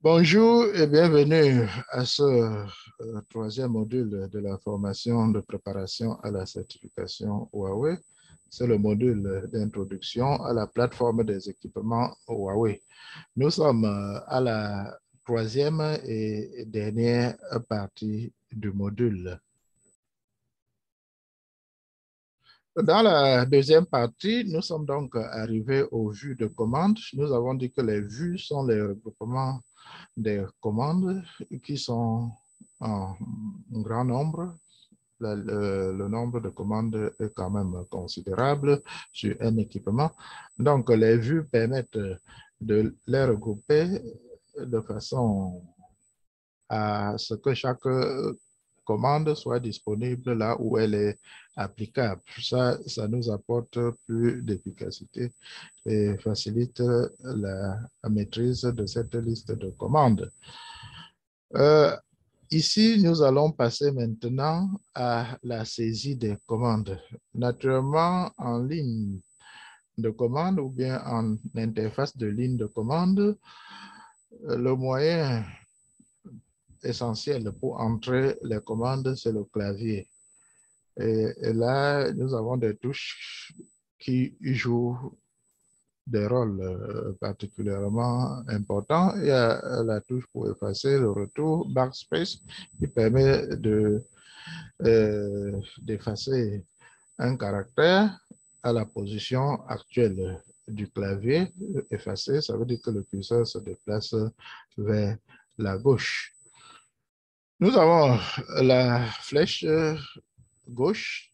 Bonjour et bienvenue à ce troisième module de la formation de préparation à la certification Huawei. C'est le module d'introduction à la plateforme des équipements Huawei. Nous sommes à la troisième et dernière partie du module. Dans la deuxième partie, nous sommes donc arrivés aux vues de commande. Nous avons dit que les vues sont les regroupements des commandes qui sont en grand nombre. Le nombre de commandes est quand même considérable sur un équipement. Donc, les vues permettent de les regrouper de façon à ce que chaque commande soit disponible là où elle est applicable. Ça nous apporte plus d'efficacité et facilite la maîtrise de cette liste de commandes. Ici, nous allons passer maintenant à la saisie des commandes. Naturellement, en ligne de commande ou bien en interface de ligne de commande, le moyen essentiel pour entrer les commandes, c'est le clavier. Et là, nous avons des touches qui jouent des rôles particulièrement importants. Il y a la touche pour effacer le retour, backspace, qui permet d'effacer un caractère à la position actuelle du clavier. Effacer, ça veut dire que le curseur se déplace vers la gauche. Nous avons la flèche gauche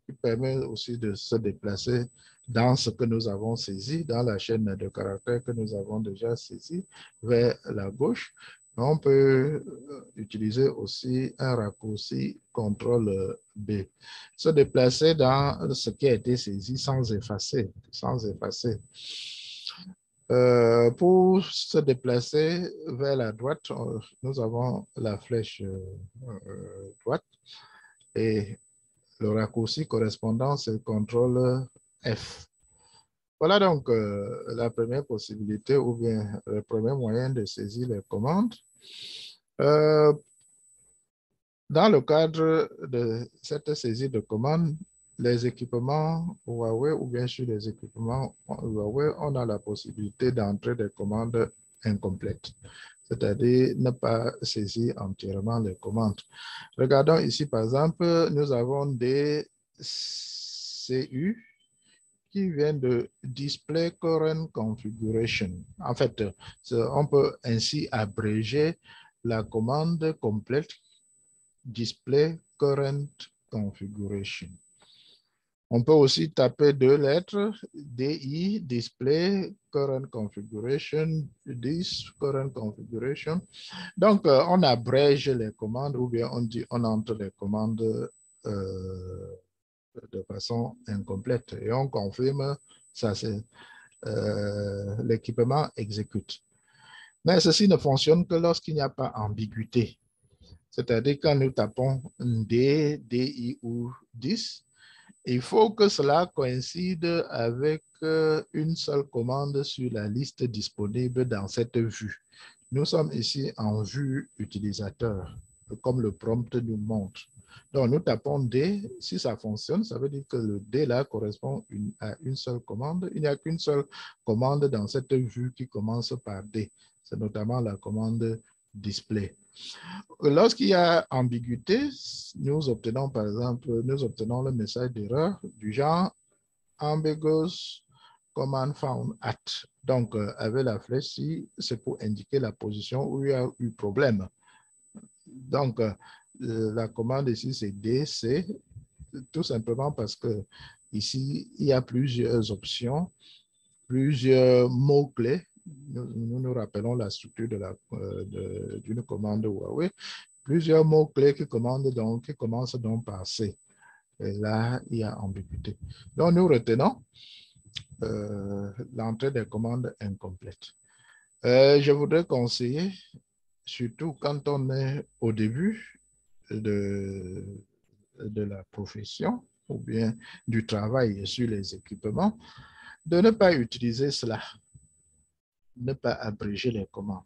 qui permet aussi de se déplacer dans ce que nous avons saisi, dans la chaîne de caractères que nous avons déjà saisi vers la gauche. On peut utiliser aussi un raccourci CTRL B. Se déplacer dans ce qui a été saisi sans effacer. Pour se déplacer vers la droite, nous avons la flèche droite et le raccourci correspondant, c'est CTRL F. Voilà donc la première possibilité ou bien le premier moyen de saisir les commandes. Dans le cadre de cette saisie de commandes, les équipements Huawei ou bien sur les équipements Huawei, on a la possibilité d'entrer des commandes incomplètes, c'est-à-dire ne pas saisir entièrement les commandes. Regardons ici, par exemple, nous avons des CU qui viennent de Display Current Configuration. En fait, on peut ainsi abréger la commande complète Display Current Configuration. On peut aussi taper deux lettres, DI, Display Current Configuration, Dis Current Configuration. Donc, on abrège les commandes ou bien on entre les commandes de façon incomplète et on confirme ça, c'est l'équipement exécute. Mais ceci ne fonctionne que lorsqu'il n'y a pas ambiguïté. C'est-à-dire quand nous tapons D, DI ou 10, il faut que cela coïncide avec une seule commande sur la liste disponible dans cette vue. Nous sommes ici en vue utilisateur, comme le prompt nous montre. Donc, nous tapons D. Si ça fonctionne, ça veut dire que le D là correspond à une seule commande. Il n'y a qu'une seule commande dans cette vue qui commence par D. C'est notamment la commande display. Lorsqu'il y a ambiguïté, nous obtenons par exemple, nous obtenons le message d'erreur du genre ambiguous command found at. Donc, avec la flèche ici, c'est pour indiquer la position où il y a eu problème. Donc, la commande ici, c'est DC, tout simplement parce que ici, il y a plusieurs options, plusieurs mots-clés. Nous rappelons la structure d'une commande Huawei. Plusieurs mots-clés qui commencent donc par C. Et là, il y a ambiguïté. Donc, nous retenons l'entrée des commandes incomplètes. Je voudrais conseiller, surtout quand on est au début de la profession ou bien du travail sur les équipements, de ne pas utiliser cela, ne pas abréger les commandes.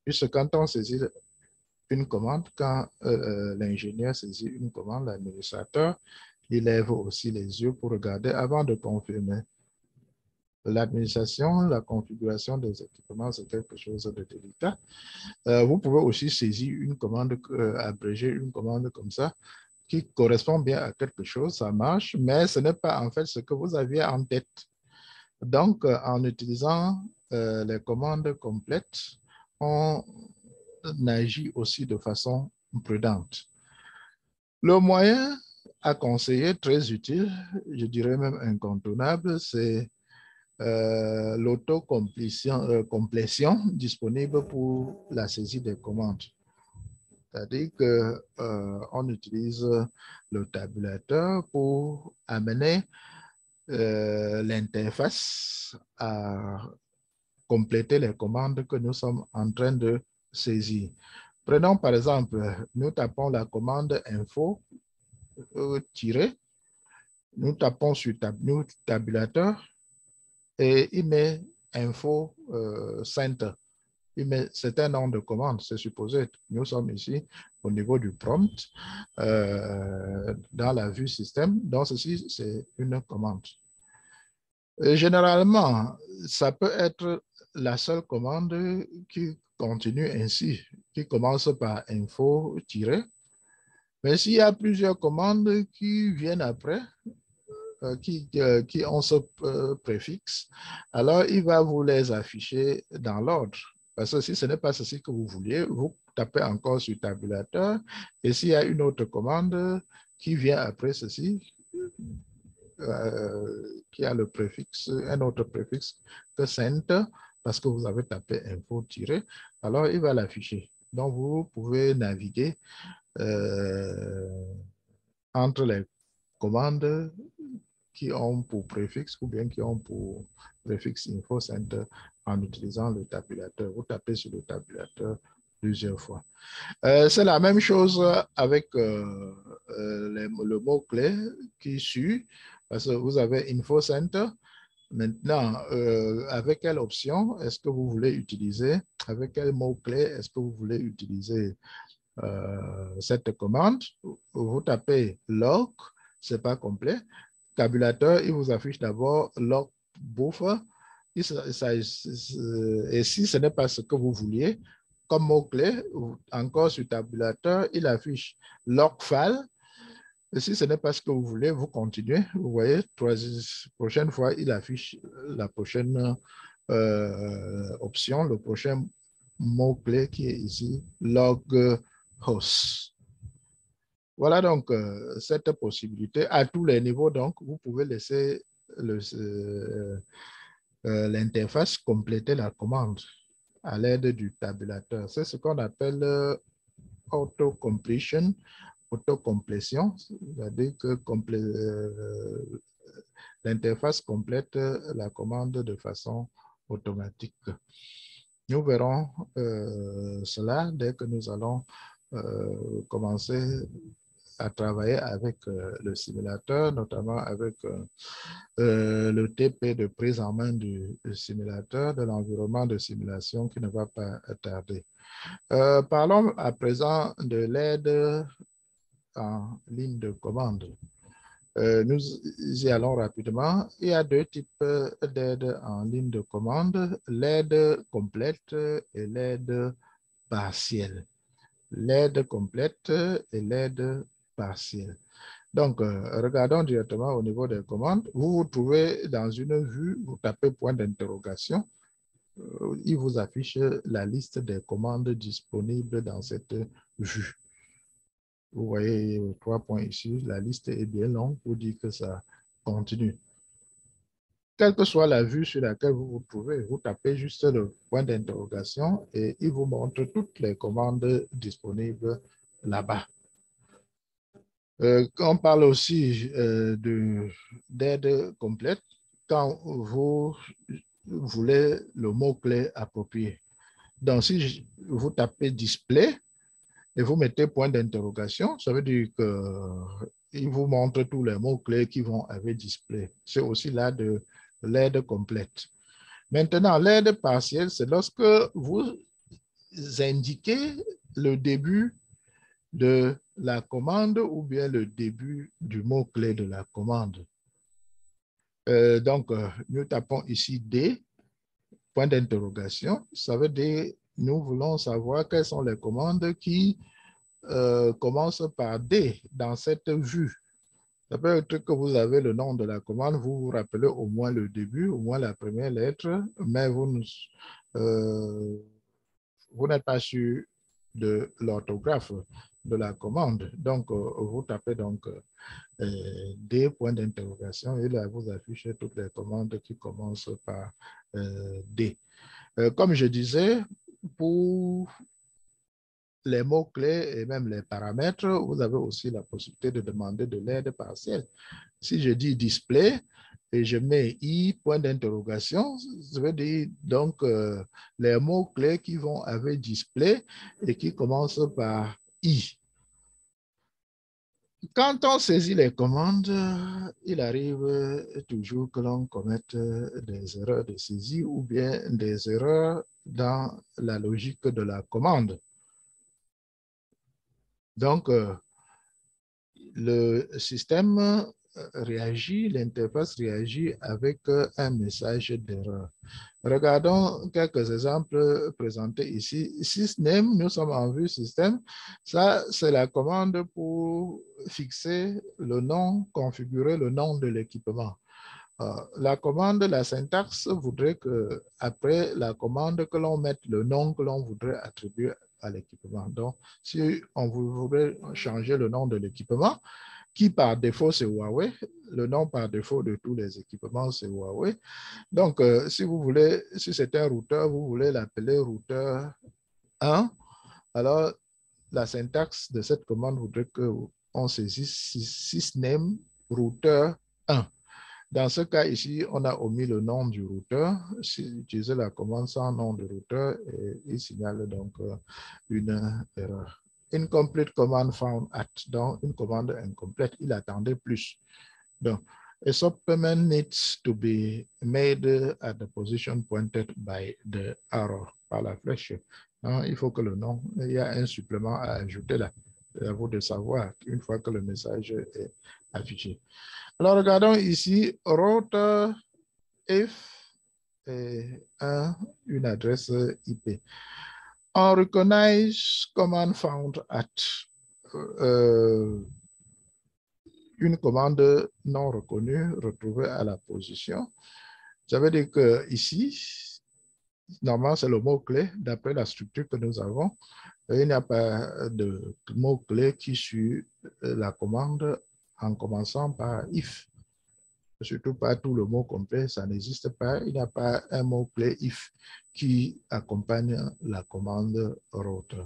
Puisque quand on saisit une commande, quand l'ingénieur saisit une commande, l'administrateur, il lève aussi les yeux pour regarder avant de confirmer. L'administration, la configuration des équipements, c'est quelque chose de délicat. Vous pouvez aussi saisir une commande, abréger une commande comme ça, qui correspond bien à quelque chose, ça marche, mais ce n'est pas en fait ce que vous aviez en tête. Donc, en utilisant les commandes complètes, on agit aussi de façon prudente. Le moyen à conseiller, très utile, je dirais même incontournable, c'est l'autocomplétion disponible pour la saisie des commandes. C'est-à-dire qu'on utilise le tabulateur pour amener l'interface à compléter les commandes que nous sommes en train de saisir. Prenons par exemple, nous tapons la commande info nous tapons sur tabulateur et il met info center. C'est un nom de commande, c'est supposé. Nous sommes ici au niveau du prompt dans la vue système. Donc, ceci, c'est une commande. Et généralement, ça peut être la seule commande qui continue ainsi, qui commence par info tirer. Mais s'il y a plusieurs commandes qui viennent après, qui ont ce préfixe, alors il va vous les afficher dans l'ordre. Parce que si ce n'est pas ceci que vous vouliez, vous tapez encore sur tabulateur. Et s'il y a une autre commande qui vient après ceci, qui a le préfixe, un autre préfixe que center, parce que vous avez tapé info tirer, alors il va l'afficher. Donc, vous pouvez naviguer entre les commandes qui ont pour préfixe ou bien qui ont pour préfixe info center en utilisant le tabulateur. Vous tapez sur le tabulateur plusieurs fois. C'est la même chose avec le mot-clé qui suit, parce que vous avez info center. Maintenant, avec quelle option est-ce que vous voulez utiliser? Avec quel mot-clé est-ce que vous voulez utiliser cette commande? Vous tapez log, ce n'est pas complet. Tabulateur, il vous affiche d'abord log buffer. Et si ce n'est pas ce que vous vouliez, comme mot-clé, encore sur tabulateur, il affiche log file. Et si ce n'est pas ce que vous voulez, vous continuez. Vous voyez, prochaine fois, il affiche la prochaine option, le prochain mot-clé qui est ici, log host. Voilà donc cette possibilité. À tous les niveaux, donc, vous pouvez laisser l'interface compléter la commande à l'aide du tabulateur. C'est ce qu'on appelle auto-completion, autocomplétion, c'est-à-dire que l'interface complète la commande de façon automatique. Nous verrons cela dès que nous allons commencer à travailler avec le simulateur, notamment avec le TP de prise en main du simulateur, de l'environnement de simulation qui ne va pas tarder. Parlons à présent de l'aide en ligne de commande. Nous y allons rapidement. Il y a deux types d'aide en ligne de commande, l'aide complète et l'aide partielle. L'aide complète et l'aide partielle. Donc, regardons directement au niveau des commandes. Vous vous trouvez dans une vue, vous tapez point d'interrogation. Il vous affiche la liste des commandes disponibles dans cette vue. Vous voyez 3 points ici, la liste est bien longue pour dire que ça continue. Quelle que soit la vue sur laquelle vous vous trouvez, vous tapez juste le point d'interrogation et il vous montre toutes les commandes disponibles là-bas. On parle aussi d'aide complète quand vous voulez le mot-clé approprié. Donc, si vous tapez display et vous mettez point d'interrogation, ça veut dire qu'il vous montre tous les mots-clés qui vont avec display. C'est aussi là de l'aide complète. Maintenant, l'aide partielle, c'est lorsque vous indiquer le début de la commande ou bien le début du mot-clé de la commande. Donc, nous tapons ici D, point d'interrogation. Ça veut dire, nous voulons savoir quelles sont les commandes qui commencent par D dans cette vue. Ça peut être que vous avez le nom de la commande, vous vous rappelez au moins le début, au moins la première lettre, mais vous n'êtes pas sûr de l'orthographe de la commande. Donc, vous tapez donc des points d'interrogation et là, vous affichez toutes les commandes qui commencent par D. Comme je disais, pour les mots-clés et même les paramètres, vous avez aussi la possibilité de demander de l'aide partielle. Si je dis display et je mets I, point d'interrogation, ça veut dire donc les mots-clés qui vont avec display et qui commencent par I. Quand on saisit les commandes, il arrive toujours que l'on commette des erreurs de saisie ou bien des erreurs dans la logique de la commande. Donc, le système réagit, l'interface réagit avec un message d'erreur. Regardons quelques exemples présentés ici. Sysname, nous sommes en vue système. Ça, c'est la commande pour fixer le nom, configurer le nom de l'équipement. La commande, la syntaxe voudrait que après la commande, que l'on mette le nom que l'on voudrait attribuer à l'équipement. Donc, si on voudrait changer le nom de l'équipement, qui par défaut c'est Huawei, le nom par défaut de tous les équipements c'est Huawei. Donc, si vous voulez, si c'est un routeur, vous voulez l'appeler routeur 1, alors la syntaxe de cette commande voudrait qu'on saisisse sysname routeur 1. Dans ce cas ici, on a omis le nom du routeur. Si vous utilisez la commande sans nom de routeur, il signale donc une erreur. Incomplete command found at, donc une commande incomplète, il attendait plus. Donc, a supplement needs to be made at the position pointed by the arrow, par la flèche. Donc, il faut que le nom, il y a un supplément à ajouter là. C'est à vous de savoir une fois que le message est affiché. Alors, regardons ici, route if et une adresse IP. On recognize command found at une commande non reconnue retrouvée à la position. Ça veut dire que ici, normalement, c'est le mot-clé d'après la structure que nous avons. Il n'y a pas de mot-clé qui suit la commande en commençant par if. Surtout pas tout le mot complet, ça n'existe pas. Il n'y a pas un mot-clé if qui accompagne la commande route.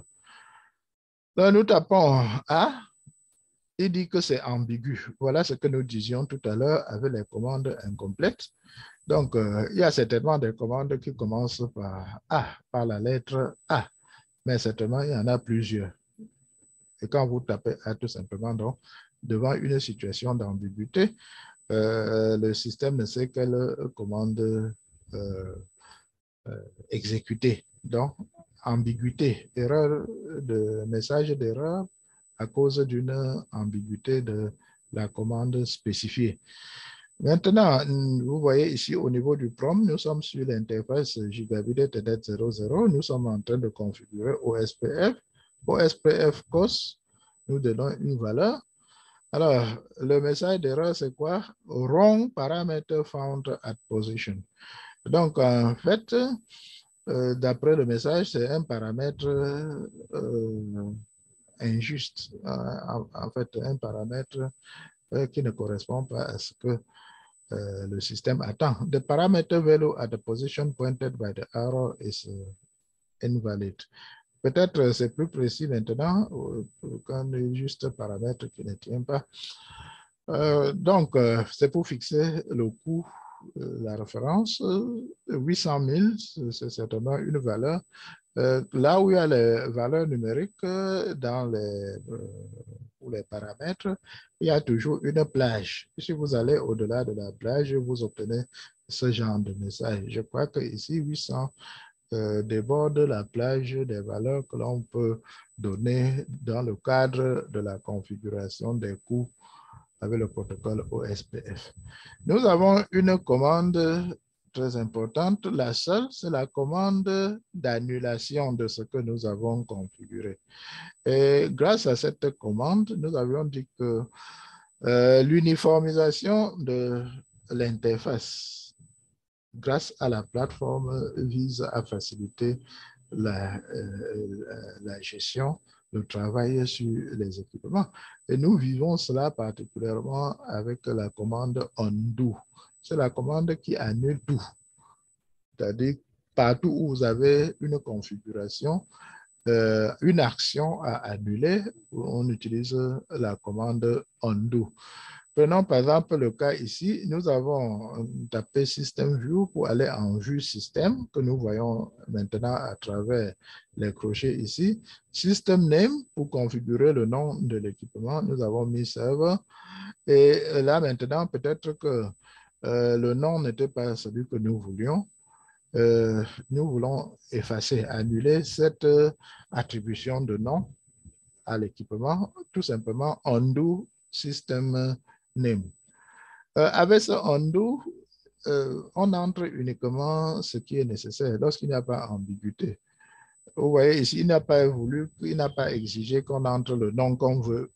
Là, nous tapons A, il dit que c'est ambigu. Voilà ce que nous disions tout à l'heure avec les commandes incomplètes. Donc, il y a certainement des commandes qui commencent par A, par la lettre A, mais certainement, il y en a plusieurs. Et quand vous tapez A tout simplement, donc, devant une situation d'ambiguïté, le système ne sait quelle commande exécuter. Donc, ambiguïté, erreur de message d'erreur à cause d'une ambiguïté de la commande spécifiée. Maintenant, vous voyez ici au niveau du PROM, nous sommes sur l'interface Gigabit Ethernet 00. Nous sommes en train de configurer OSPF. OSPF COS, nous donnons une valeur. Alors, le message d'erreur, c'est quoi? Wrong parameter found at position. Donc, en fait, d'après le message, c'est un paramètre injuste. En fait, un paramètre qui ne correspond pas à ce que le système attend. The parameter value at the position pointed by the arrow is invalid. Peut-être c'est plus précis maintenant qu'un juste paramètre qui ne tient pas. Donc, c'est pour fixer le coût, la référence. 800 000, c'est certainement une valeur. Là où il y a les valeurs numériques pour les paramètres, il y a toujours une plage. Si vous allez au-delà de la plage, vous obtenez ce genre de message. Je crois que ici, 800 déborde la plage des valeurs que l'on peut donner dans le cadre de la configuration des coûts avec le protocole OSPF. Nous avons une commande très importante. La seule, c'est la commande d'annulation de ce que nous avons configuré. Et grâce à cette commande, nous avions dit que l'uniformisation de l'interface grâce à la plateforme vise à faciliter la gestion, le travail sur les équipements. Et nous vivons cela particulièrement avec la commande undo. C'est la commande qui annule tout. C'est-à-dire, partout où vous avez une configuration, une action à annuler, on utilise la commande undo. Prenons par exemple le cas ici, nous avons tapé System View pour aller en vue système que nous voyons maintenant à travers les crochets ici. System Name pour configurer le nom de l'équipement, nous avons mis Server. Et là maintenant, peut-être que le nom n'était pas celui que nous voulions. Nous voulons effacer, annuler cette attribution de nom à l'équipement, tout simplement undo system name. Avec ce undo, on entre uniquement ce qui est nécessaire lorsqu'il n'y a pas ambiguïté. Vous voyez ici, il n'a pas voulu, il n'a pas exigé qu'on entre le nom qu'on veut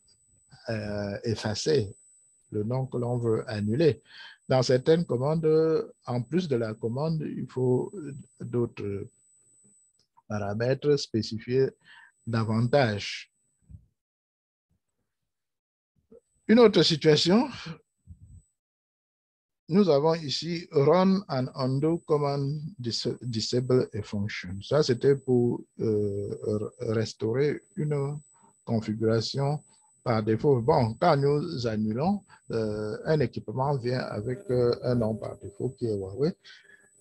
effacer, le nom que l'on veut annuler. Dans certaines commandes, en plus de la commande, il faut d'autres paramètres spécifiés davantage. Une autre situation, nous avons ici run and undo command disable a function. Ça, c'était pour restaurer une configuration par défaut. Bon, quand nous annulons, un équipement vient avec un nom par défaut qui est Huawei.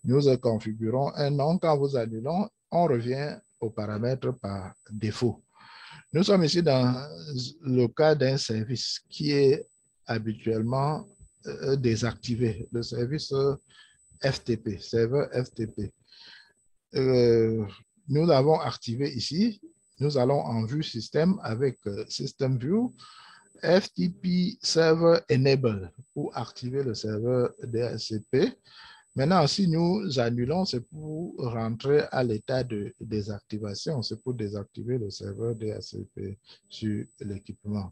Nous configurons un nom. Quand vous annulons, on revient aux paramètres par défaut. Nous sommes ici dans le cas d'un service qui est habituellement désactivé, le service FTP, serveur FTP. Nous l'avons activé ici. Nous allons en vue système avec System View, FTP Server Enable pour activer le serveur DHCP. Maintenant, si nous annulons, c'est pour rentrer à l'état de désactivation. C'est pour désactiver le serveur DHCP sur l'équipement.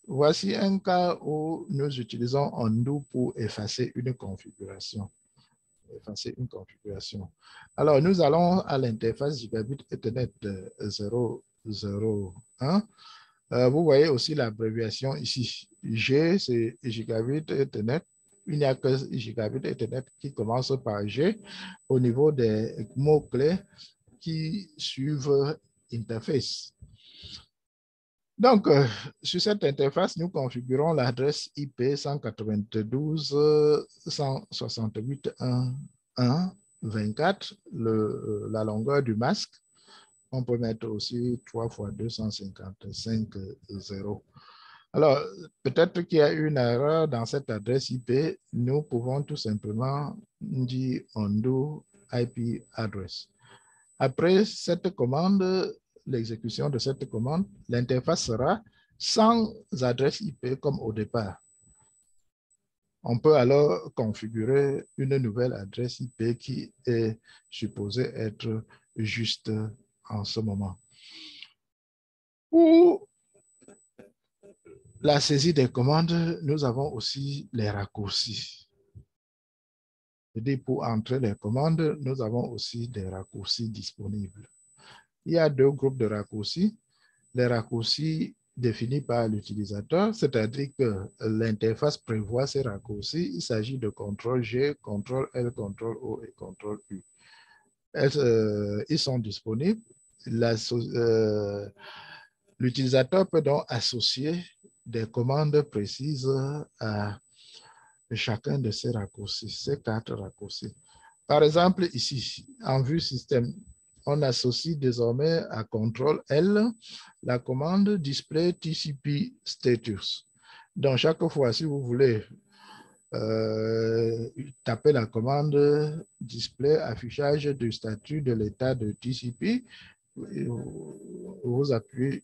Voici un cas où nous utilisons undo pour effacer une configuration. Alors, nous allons à l'interface Gigabit Ethernet 001. Vous voyez aussi l'abréviation ici. G, c'est Gigabit Ethernet. Il n'y a que Gigabit Ethernet qui commence par G au niveau des mots-clés qui suivent interface. Donc, sur cette interface, nous configurons l'adresse IP 192.168.1.24, la longueur du masque. On peut mettre aussi 3 x 255.0. Alors, peut-être qu'il y a une erreur dans cette adresse IP. Nous pouvons tout simplement dire undo IP address. Après cette commande, l'exécution de cette commande, l'interface sera sans adresse IP comme au départ. On peut alors configurer une nouvelle adresse IP qui est supposée être juste en ce moment. Pour la saisie des commandes, nous avons aussi les raccourcis. C'est-à-dire pour entrer les commandes, nous avons aussi des raccourcis disponibles. Il y a deux groupes de raccourcis. Les raccourcis définis par l'utilisateur, c'est-à-dire que l'interface prévoit ces raccourcis. Il s'agit de CTRL-G, CTRL-L, CTRL-O et CTRL-U. Ils sont disponibles. L'utilisateur peut donc associer des commandes précises à chacun de ces raccourcis, ces 4 raccourcis. Par exemple, ici, en vue système, on associe désormais à CTRL-L la commande display TCP status. Donc, chaque fois, si vous voulez tapez la commande display affichage du statut de l'état de TCP. Vous appuyez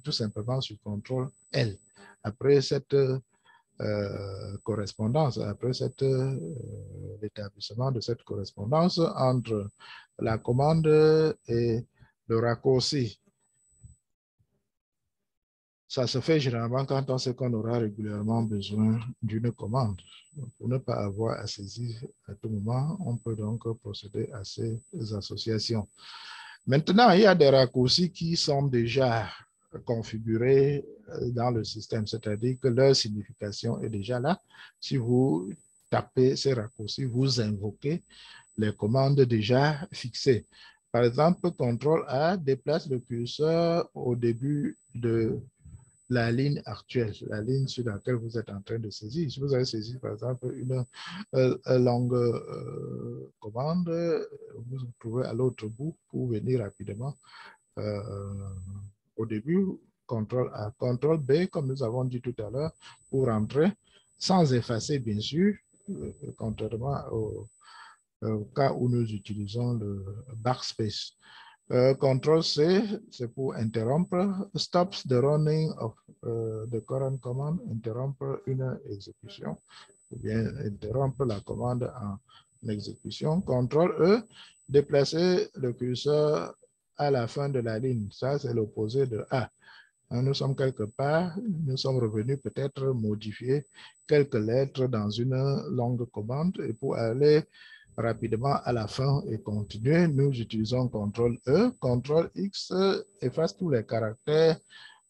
tout simplement sur CTRL L. Après cette correspondance, après l'établissement de cette correspondance entre la commande et le raccourci. Ça se fait généralement quand on sait qu'on aura régulièrement besoin d'une commande. Pour ne pas avoir à saisir à tout moment, on peut donc procéder à ces associations. Maintenant, il y a des raccourcis qui sont déjà configurés dans le système, c'est-à-dire que leur signification est déjà là. Si vous tapez ces raccourcis, vous invoquez les commandes déjà fixées. Par exemple, CTRL-A déplace le curseur au début de la ligne actuelle, la ligne sur laquelle vous êtes en train de saisir. Si vous avez saisi, par exemple, une longue commande, vous vous trouvez à l'autre bout pour venir rapidement au début, CTRL-A, CTRL-B, comme nous avons dit tout à l'heure, pour rentrer, sans effacer, bien sûr, contrairement au cas où nous utilisons le backspace. CTRL-C, c'est pour interrompre. Stops the running of the current command, interrompre une exécution, ou bien interrompre la commande en exécution. CTRL-E, déplacer le curseur à la fin de la ligne. Ça, c'est l'opposé de A. Nous sommes quelque part, nous sommes revenus peut-être modifier quelques lettres dans une longue commande et pour aller rapidement à la fin et continuer, nous utilisons CTRL-E. CTRL-X efface tous les caractères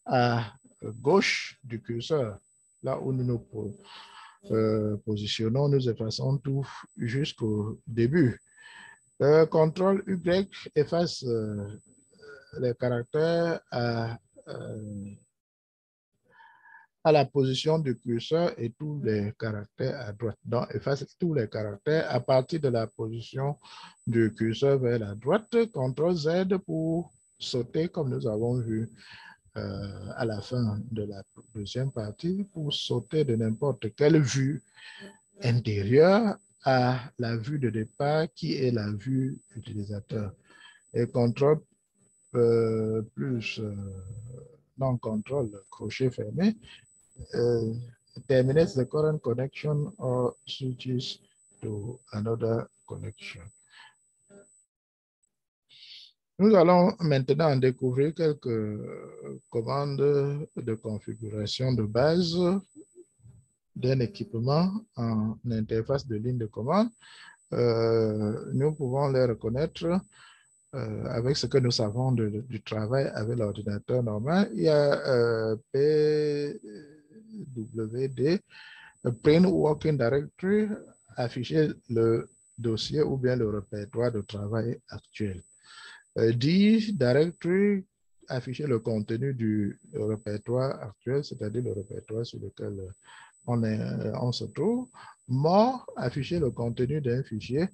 à gauche du curseur. Là où nous nous positionnons, nous effaçons tout jusqu'au début. CTRL-Y efface les caractères à la position du curseur et tous les caractères à droite. Donc, efface tous les caractères à partir de la position du curseur vers la droite. CTRL-Z pour sauter, comme nous avons vu à la fin de la deuxième partie, pour sauter de n'importe quelle vue intérieure à la vue de départ qui est la vue utilisateur. Et CTRL plus non-contrôle, crochet fermé, terminates the current connection or switches to another connection. Nous allons maintenant découvrir quelques commandes de configuration de base d'un équipement en interface de ligne de commande. Nous pouvons les reconnaître avec ce que nous savons du travail avec l'ordinateur normal. Il y a PWD, Print Working Directory, afficher le dossier ou bien le répertoire de travail actuel. D Directory, afficher le contenu du répertoire actuel, c'est-à-dire le répertoire sur lequel on se trouve. More, afficher le contenu d'un fichier.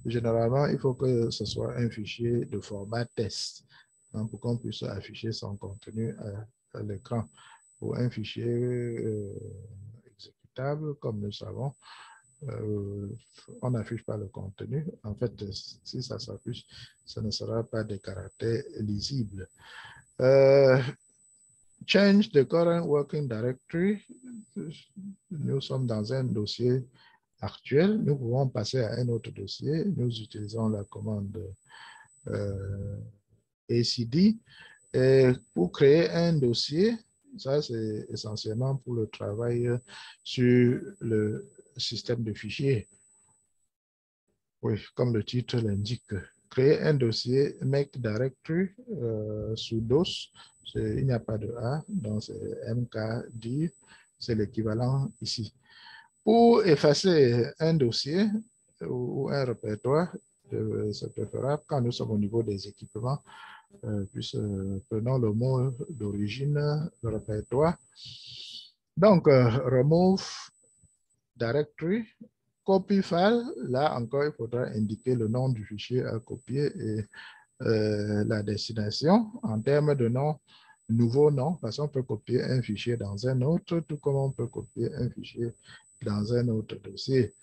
Généralement, il faut que ce soit un fichier de format test pour qu'on puisse afficher son contenu à l'écran. Pour un fichier exécutable, comme nous savons, on n'affiche pas le contenu. En fait, si ça s'affiche, ce ne sera pas des caractères lisibles. Change the current working directory. Nous sommes dans un dossier actuel. Nous pouvons passer à un autre dossier. Nous utilisons la commande ACD. Et pour créer un dossier, ça c'est essentiellement pour le travail sur le système de fichiers. Oui, comme le titre l'indique. Créer un dossier make directory sous DOS. Il n'y a pas de A, donc c'est mkdir, c'est l'équivalent ici. Pour effacer un dossier ou un répertoire, c'est préférable quand nous sommes au niveau des équipements, prenons le mot d'origine, le répertoire. Donc, remove directory, copy file, là encore, il faudra indiquer le nom du fichier à copier et la destination. En termes de nom, nouveau nom, parce qu'on peut copier un fichier dans un autre, tout comme on peut copier un fichier dans un autre dossier.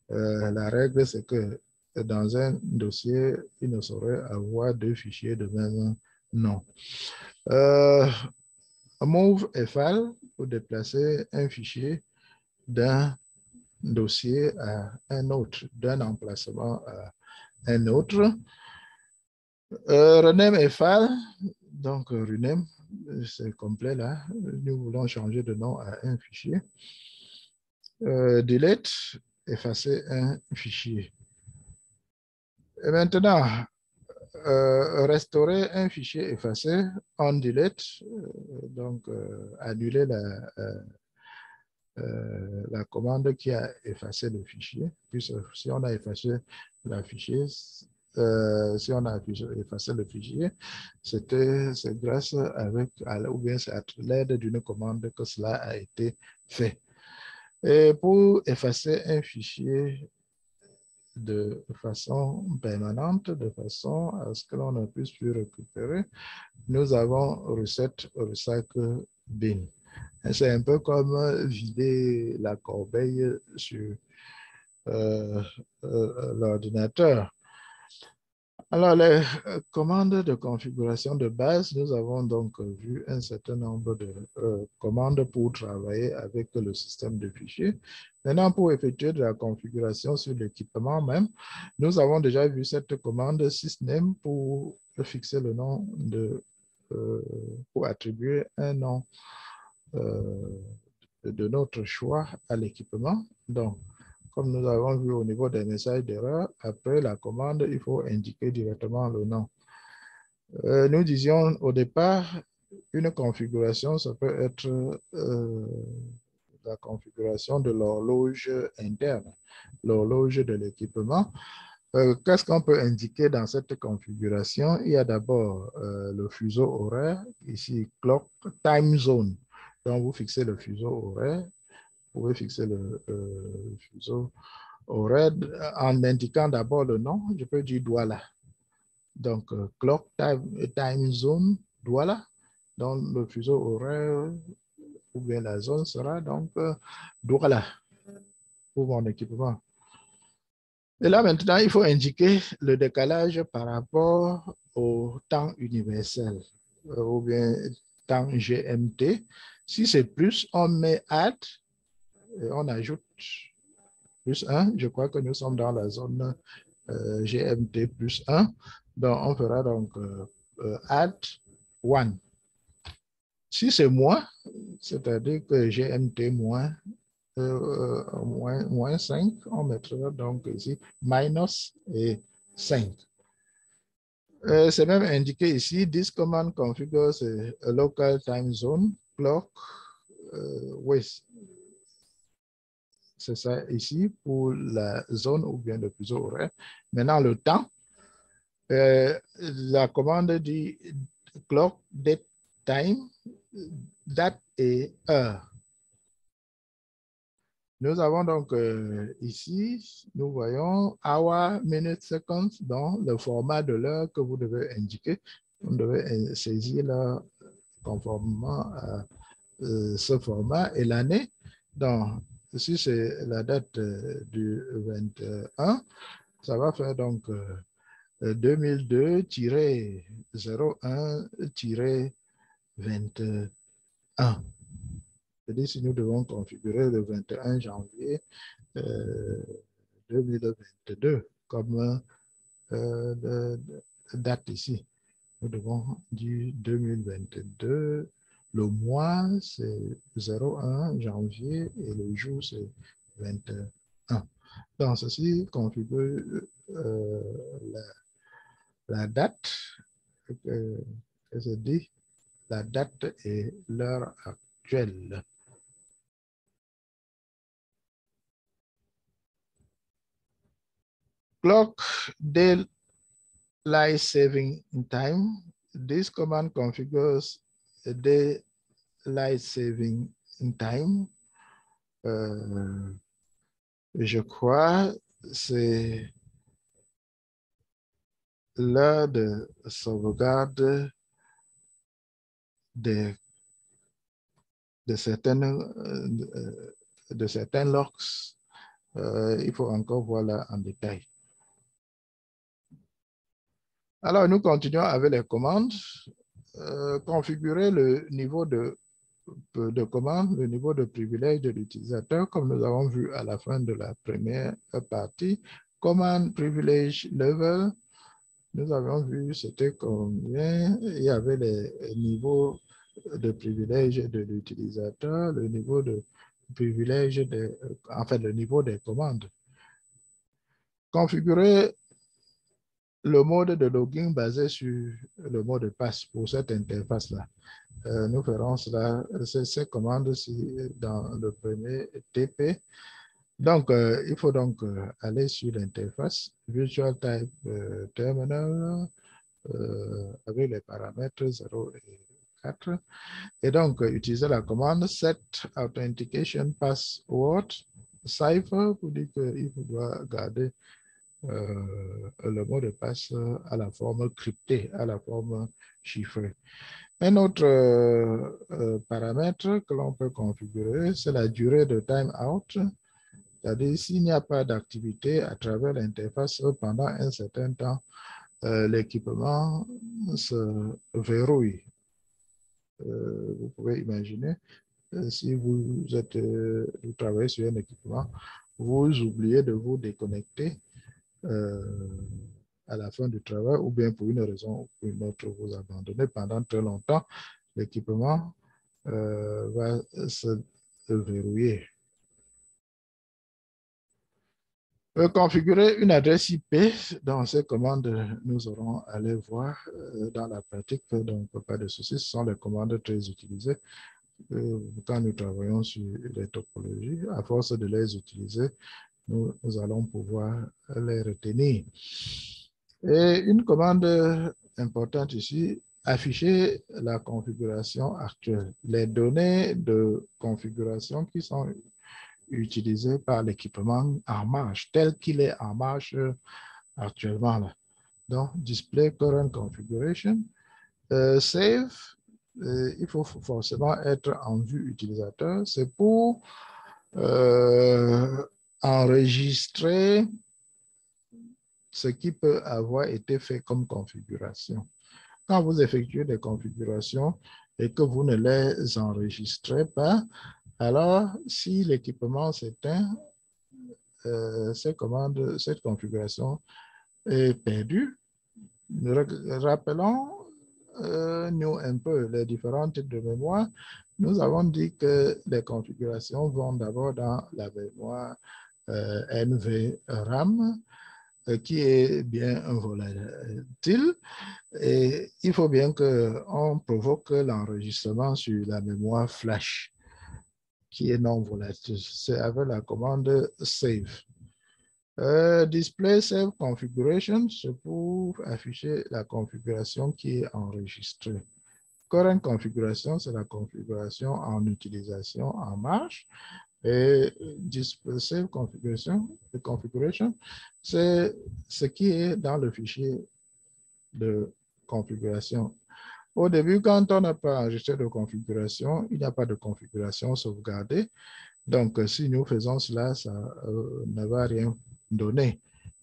La règle, c'est que dans un dossier, il ne saurait avoir deux fichiers de même nom. Move file pour déplacer un fichier d'un dossier à un autre, d'un emplacement à un autre. Rename file, donc rename, c'est complet là. Nous voulons changer de nom à un fichier. Delete, effacer un fichier. Et maintenant, restaurer un fichier effacé en delete, donc annuler la commande qui a effacé le fichier, puisque si on a effacé le fichier, effacé le fichier, c'est grâce ou bien c'est à l'aide d'une commande que cela a été fait. Et pour effacer un fichier de façon permanente, de façon à ce que l'on ne puisse plus récupérer, nous avons recette recycle bin. C'est un peu comme vider la corbeille sur l'ordinateur. Alors, les commandes de configuration de base, nous avons donc vu un certain nombre de commandes pour travailler avec le système de fichiers. Maintenant, pour effectuer de la configuration sur l'équipement même, nous avons déjà vu cette commande sysname pour fixer le nom pour attribuer un nom de notre choix à l'équipement. Donc, comme nous avons vu au niveau des messages d'erreur, après la commande, il faut indiquer directement le nom. Nous disions au départ, une configuration, ça peut être la configuration de l'horloge interne, l'horloge de l'équipement. Qu'est-ce qu'on peut indiquer dans cette configuration? Il y a d'abord le fuseau horaire, ici clock time zone. Donc, vous fixez le fuseau horaire. Vous pouvez fixer le fuseau horaire en indiquant d'abord le nom. Je peux dire Douala. Donc, clock time zone Douala. Donc, le fuseau horaire ou bien la zone sera donc Douala pour mon équipement. Et là, maintenant, il faut indiquer le décalage par rapport au temps universel ou bien temps GMT. Si c'est plus, on met add et on ajoute plus 1. Je crois que nous sommes dans la zone GMT plus 1. Donc, on fera donc add 1. Si c'est moins, c'est-à-dire que GMT moins, moins 5, on mettra donc ici minus et 5. C'est même indiqué ici, this command configures a local time zone clock with. C'est ça ici pour la zone ou bien le fuseau horaire. Maintenant, le temps, la commande dit clock, date, time, date et heure. Nous avons donc ici, nous voyons hour, minute, seconds dans le format de l'heure que vous devez indiquer. Vous devez saisir là conformément à ce format et l'année. Donc, si c'est la date du 21, ça va faire donc 2002-01-21. C'est-à-dire si nous devons configurer le 21 janvier 2022 comme date ici. Nous devons dire 2022. Le mois, c'est 01 janvier et le jour, c'est 21. Donc, ceci configure la date, que se dit la date et l'heure actuelle. Clock daylight saving time. This command configures a daylight saving time. Je crois c'est l'heure de sauvegarde de certaines de certains locks. Il faut encore voir là en détail. Alors, nous continuons avec les commandes. Configurer le niveau de commande, le niveau de privilège de l'utilisateur, comme nous avons vu à la fin de la première partie. Command privilege level, nous avons vu c'était combien. Il y avait les niveaux de privilège de l'utilisateur, le niveau de privilège le niveau des commandes. Configurer le mode de login basé sur le mot de passe pour cette interface-là. Nous ferons cela, ces commandes-ci dans le premier TP. Donc, il faut donc aller sur l'interface Virtual Type Terminal avec les paramètres 0 et 4. Et donc, utiliser la commande set authentication password cipher pour dire qu'il doit garder le mot de passe à la forme cryptée, à la forme chiffrée. Un autre paramètre que l'on peut configurer, c'est la durée de timeout. C'est-à-dire, s'il n'y a pas d'activité à travers l'interface pendant un certain temps, l'équipement se verrouille. Vous pouvez imaginer, si vous travaillez sur un équipement, vous oubliez de vous déconnecter à la fin du travail, ou bien pour une raison ou pour une autre, vous abandonnez pendant très longtemps, l'équipement va se verrouiller. Configurer une adresse IP dans ces commandes, nous aurons à les voir dans la pratique, donc pas de soucis, ce sont les commandes très utilisées quand nous travaillons sur les topologies. À force de les utiliser, nous allons pouvoir les retenir. Et une commande importante ici, afficher la configuration actuelle. Les données de configuration qui sont utilisées par l'équipement en marche, tel qu'il est en marche actuellement là. Donc, display current configuration. Save, il faut forcément être en vue utilisateur. C'est pour enregistrer ce qui peut avoir été fait comme configuration. Quand vous effectuez des configurations et que vous ne les enregistrez pas, alors si l'équipement s'éteint, cette configuration est perdue. Rappelons-nous un peu les différents types de mémoire. Nous avons dit que les configurations vont d'abord dans la mémoire NVRAM, qui est bien volatile. Et il faut bien qu'on provoque l'enregistrement sur la mémoire flash, qui est non volatile. C'est avec la commande save. Display save configuration, c'est pour afficher la configuration qui est enregistrée. Current configuration, c'est la configuration en utilisation en marche. Et display save configuration, c'est ce qui est dans le fichier de configuration. Au début, quand on n'a pas enregistré de configuration, il n'y a pas de configuration sauvegardée. Donc, si nous faisons cela, ça ne va rien donner.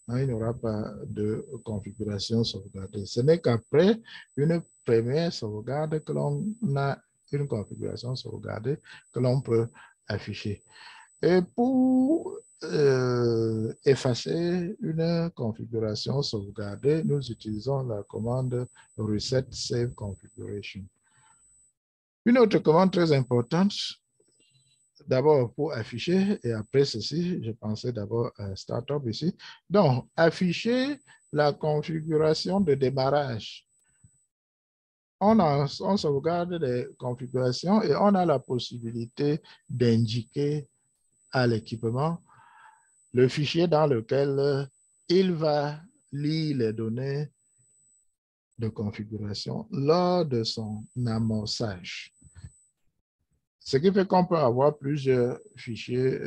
Il n'y aura pas de configuration sauvegardée. Ce n'est qu'après une première sauvegarde que l'on a une configuration sauvegardée que l'on peut afficher. Et pour effacer une configuration sauvegardée, nous utilisons la commande reset save configuration. Une autre commande très importante, d'abord pour afficher, et après ceci, je pensais d'abord à Startup ici. Donc, afficher la configuration de démarrage. On sauvegarde les configurations et on a la possibilité d'indiquer à l'équipement le fichier dans lequel il va lire les données de configuration lors de son amorçage. Ce qui fait qu'on peut avoir plusieurs fichiers,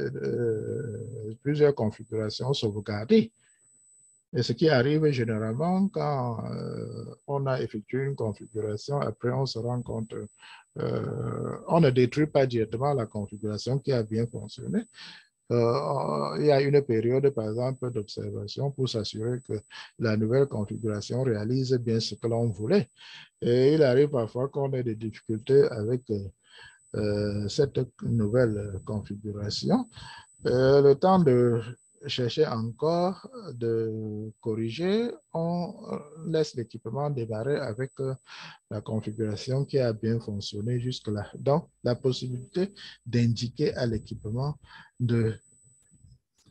plusieurs configurations sauvegardées. Et ce qui arrive généralement quand on a effectué une configuration, après on se rend compte, on ne détruit pas directement la configuration qui a bien fonctionné. Il y a une période, par exemple, d'observation pour s'assurer que la nouvelle configuration réalise bien ce que l'on voulait. Et il arrive parfois qu'on ait des difficultés avec cette nouvelle configuration. Le temps de chercher encore, de corriger, on laisse l'équipement démarrer avec la configuration qui a bien fonctionné jusque-là. Donc, la possibilité d'indiquer à l'équipement de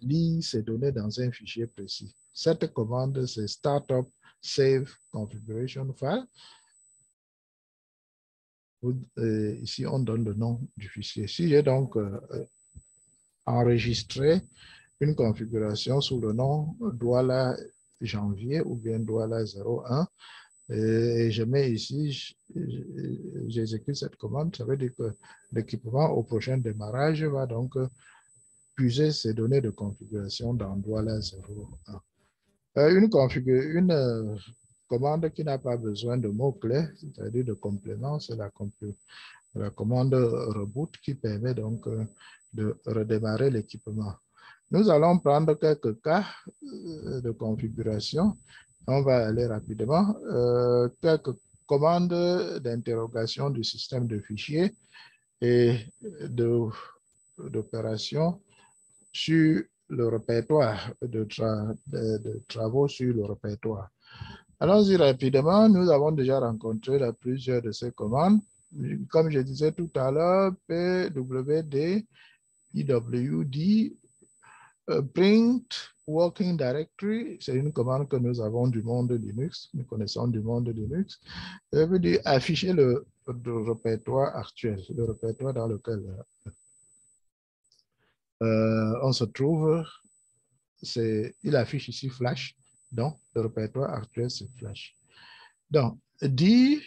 lire ces données dans un fichier précis. Cette commande, c'est Startup Save Configuration File. Ici, on donne le nom du fichier. Si j'ai donc enregistré une configuration sous le nom Douala janvier ou bien Douala 01, et je mets ici, j'exécute cette commande, ça veut dire que l'équipement au prochain démarrage va donc puiser ces données de configuration dans Douala 01. Une commande qui n'a pas besoin de mots-clés, c'est-à-dire de compléments, c'est la commande reboot qui permet donc de redémarrer l'équipement. Nous allons prendre quelques cas de configuration. On va aller rapidement. Quelques commandes d'interrogation du système de fichiers et d'opérations sur le répertoire, de travaux sur le répertoire. Allons-y rapidement. Nous avons déjà rencontré plusieurs de ces commandes. Comme je disais tout à l'heure, pwd, iwd, print working directory, c'est une commande que nous avons du monde Linux, nous connaissons du monde Linux. Ça veut dire afficher le répertoire actuel, le répertoire dans lequel on se trouve. Il affiche ici Flash, donc le répertoire actuel c'est Flash. Donc, dit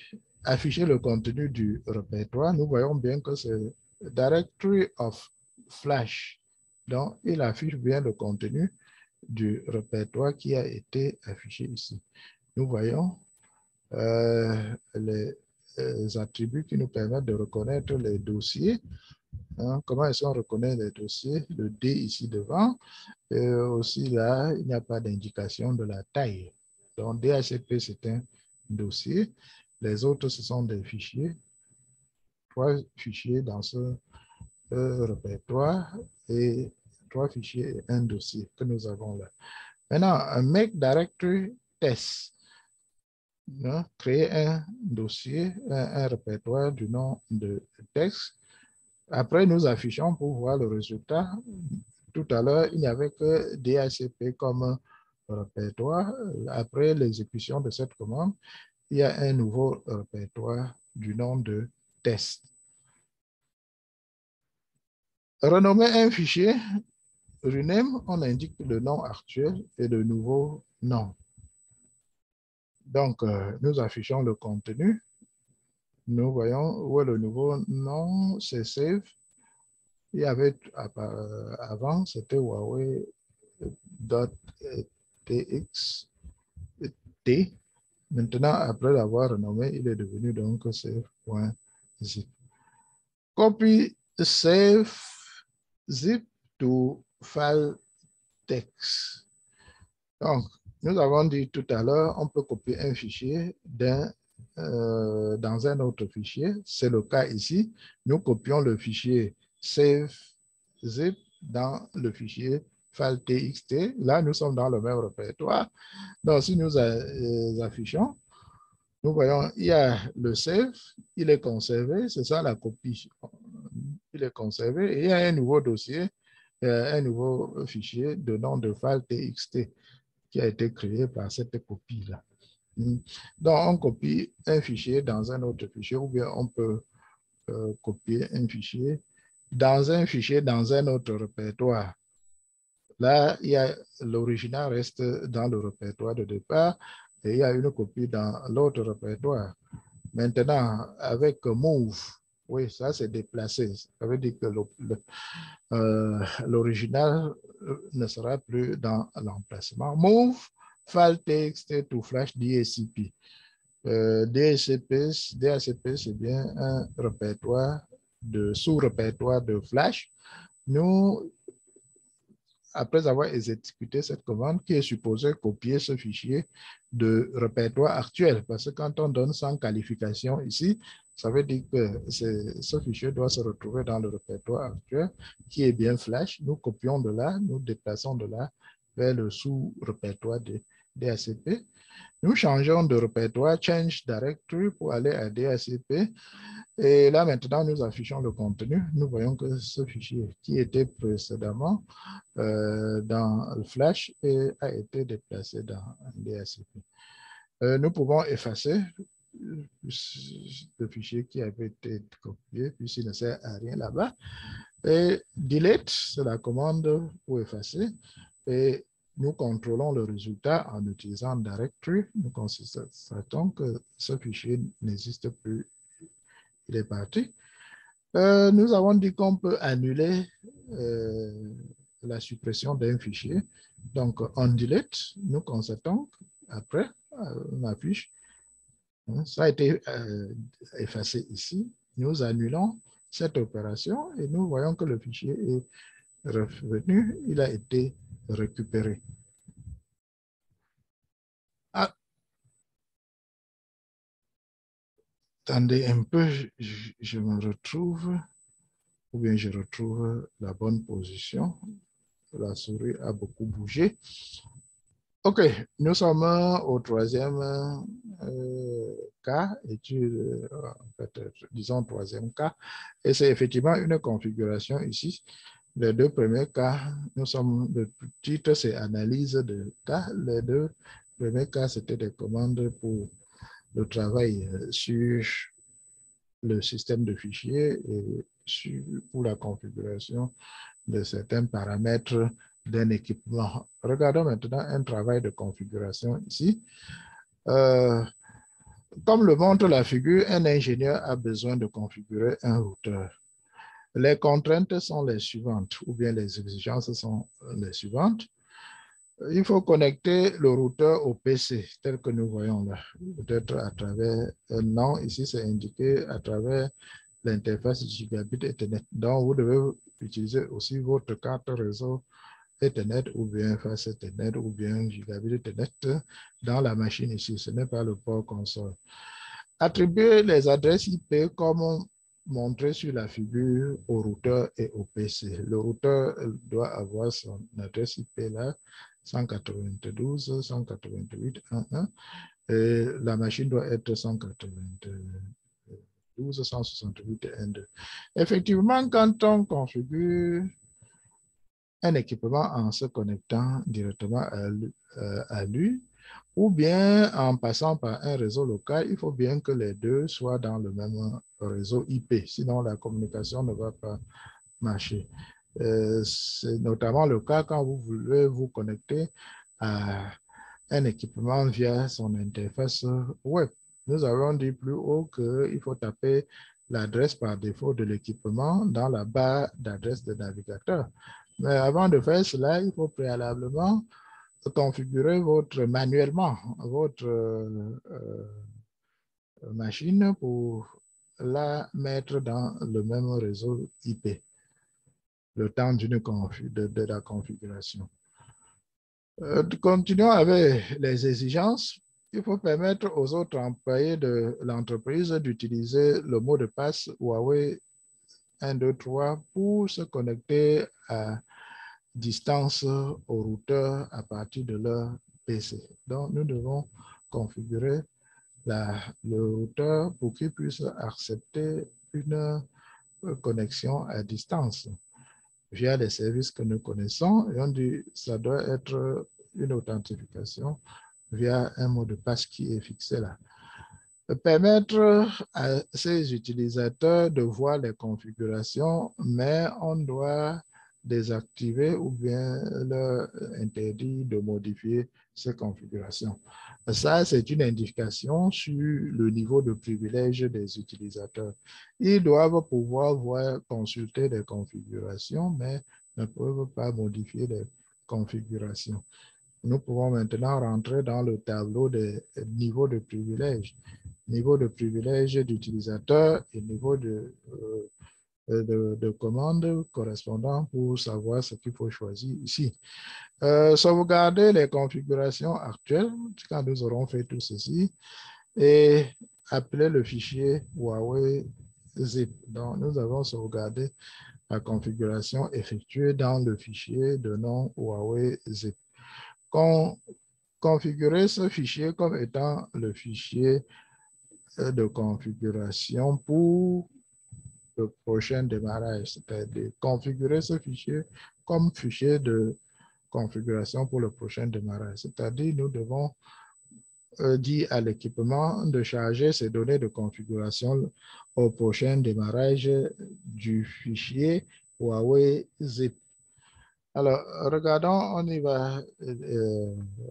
afficher le contenu du répertoire, nous voyons bien que c'est Directory of Flash. Donc, il affiche bien le contenu du répertoire qui a été affiché ici. Nous voyons les attributs qui nous permettent de reconnaître les dossiers. Hein, comment est-ce qu'on reconnaît les dossiers? Le D ici devant. Aussi là, il n'y a pas d'indication de la taille. Donc, DHCP, c'est un dossier. Les autres, ce sont des fichiers. 3 fichiers dans ce répertoire et 3 fichiers et un dossier que nous avons là. Maintenant, un make directory test. Hein, créer un dossier, un répertoire du nom de texte. Après, nous affichons pour voir le résultat. Tout à l'heure, il n'y avait que DHCP comme répertoire. Après l'exécution de cette commande, il y a un nouveau répertoire du nom de test. Renommer un fichier, rename, on indique le nom actuel et le nouveau nom. Donc, nous affichons le contenu. Nous voyons où est le nouveau nom, c'est save. Il y avait avant, c'était Huawei.txt. Maintenant, après l'avoir renommé, il est devenu donc save.zip. Copy save zip to file text. Donc, nous avons dit tout à l'heure, on peut copier un fichier dans un autre fichier. C'est le cas ici. Nous copions le fichier save zip dans le fichier file txt. Là, nous sommes dans le même répertoire. Donc, si nous affichons, nous voyons, il y a le save, il est conservé, c'est ça la copie. Il est conservé et il y a un nouveau dossier, un nouveau fichier de nom de file txt qui a été créé par cette copie-là. Donc, on copie un fichier dans un autre fichier ou bien on peut copier un fichier dans un autre répertoire. Là, l'original reste dans le répertoire de départ et il y a une copie dans l'autre répertoire. Maintenant, avec move, oui, ça c'est déplacé. Ça veut dire que l'original ne sera plus dans l'emplacement. Move file text to flash DHCP. DHCP, c'est bien un répertoire sous-répertoire de flash. Nous, après avoir exécuté cette commande, qui est supposée copier ce fichier de répertoire actuel, parce que quand on donne sans qualification ici, ça veut dire que ce fichier doit se retrouver dans le répertoire actuel, qui est bien flash. Nous copions de là, nous déplaçons de là vers le sous-répertoire de DHCP. Nous changeons de répertoire Change Directory pour aller à DHCP. Et là, maintenant, nous affichons le contenu. Nous voyons que ce fichier qui était précédemment dans le Flash a été déplacé dans DHCP. Nous pouvons effacer le fichier qui avait été copié, puisqu'il ne sert à rien là-bas. Et Delete, c'est la commande pour effacer. Et nous contrôlons le résultat en utilisant Directory. Nous constatons que ce fichier n'existe plus. Il est parti. Nous avons dit qu'on peut annuler la suppression d'un fichier. Donc, on delete, nous constatons après, on affiche, ça a été effacé ici. Nous annulons cette opération et nous voyons que le fichier est revenu, il a été récupéré. Ah. Attendez un peu, je me retrouve, ou bien je retrouve la bonne position. La souris a beaucoup bougé. OK, nous sommes au troisième cas, étude, disons troisième cas, et c'est effectivement une configuration ici. Les deux premiers cas, le titre c'est analyse de cas. Les deux premiers cas, c'était des commandes pour le travail sur le système de fichiers et pour la configuration de certains paramètres d'un équipement. Regardons maintenant un travail de configuration ici. Comme le montre la figure, un ingénieur a besoin de configurer un routeur. Les contraintes sont les suivantes, ou bien les exigences sont les suivantes. Il faut connecter le routeur au PC, tel que nous voyons là, peut-être à travers un nom. Ici, c'est indiqué à travers l'interface Gigabit Ethernet. Donc, vous devez utiliser aussi votre carte réseau Ethernet ou bien face Ethernet ou bien Gigabit Ethernet dans la machine ici. Ce n'est pas le port console. Attribuer les adresses IP comme montré sur la figure au routeur et au PC. Le routeur doit avoir son adresse IP là, 192.168.1.1 et la machine doit être 192.168.1.2. Effectivement, quand on configure un équipement en se connectant directement à lui, ou bien en passant par un réseau local, il faut bien que les deux soient dans le même réseau IP, sinon la communication ne va pas marcher. C'est notamment le cas quand vous voulez vous connecter à un équipement via son interface web. Nous avons dit plus haut qu'il faut taper l'adresse par défaut de l'équipement dans la barre d'adresse de navigateur. Mais avant de faire cela, il faut préalablement configurer manuellement votre machine pour la mettre dans le même réseau IP, le temps de la configuration. Continuons avec les exigences. Il faut permettre aux autres employés de l'entreprise d'utiliser le mot de passe Huawei 123 pour se connecter à distance au routeur à partir de leur PC. Donc, nous devons configurer le routeur pour qu'il puisse accepter une connexion à distance via les services que nous connaissons. Et on dit que ça doit être une authentification via un mot de passe qui est fixé là. Permettre à ces utilisateurs de voir les configurations, mais on doit désactiver ou bien leur interdire de modifier ces configurations. Ça, c'est une indication sur le niveau de privilège des utilisateurs. Ils doivent pouvoir consulter les configurations, mais ne peuvent pas modifier les configurations. nous pouvons maintenant rentrer dans le tableau des niveaux de privilèges. Niveau de privilège d'utilisateur et niveau de commande correspondant pour savoir ce qu'il faut choisir ici. Sauvegarder les configurations actuelles quand nous aurons fait tout ceci et appeler le fichier Huawei zip. Donc, nous avons sauvegardé la configuration effectuée dans le fichier de nom Huawei zip. Configurer ce fichier comme étant le fichier de configuration pour le prochain démarrage, c'est-à-dire configurer ce fichier comme fichier de configuration pour le prochain démarrage. C'est-à-dire, nous devons dire à l'équipement de charger ces données de configuration au prochain démarrage du fichier Huawei zip. Alors, regardons, on y va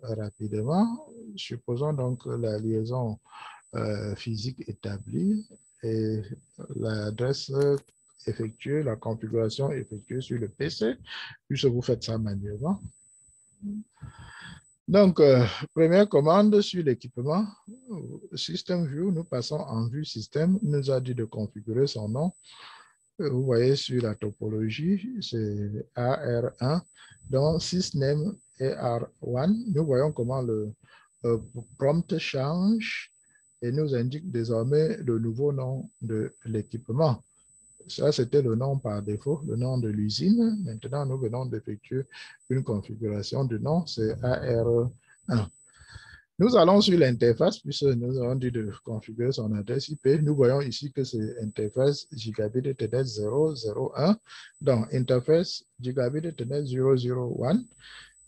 rapidement. Supposons donc la liaison physique établie et l'adresse effectuée, la configuration effectuée sur le PC, puisque vous faites ça manuellement. Donc, première commande sur l'équipement, System View, nous passons en vue système, nous a dit de configurer son nom. Vous voyez sur la topologie, c'est AR1, donc sysname est R1. Nous voyons comment le prompt change et nous indique désormais le nouveau nom de l'équipement. Ça, c'était le nom par défaut, le nom de l'usine. Maintenant, nous venons d'effectuer une configuration du nom, c'est AR1. Nous allons sur l'interface, puisque nous avons dit de configurer son adresse IP. Nous voyons ici que c'est interface gigabit Ethernet 001. Donc, interface gigabit Ethernet 001.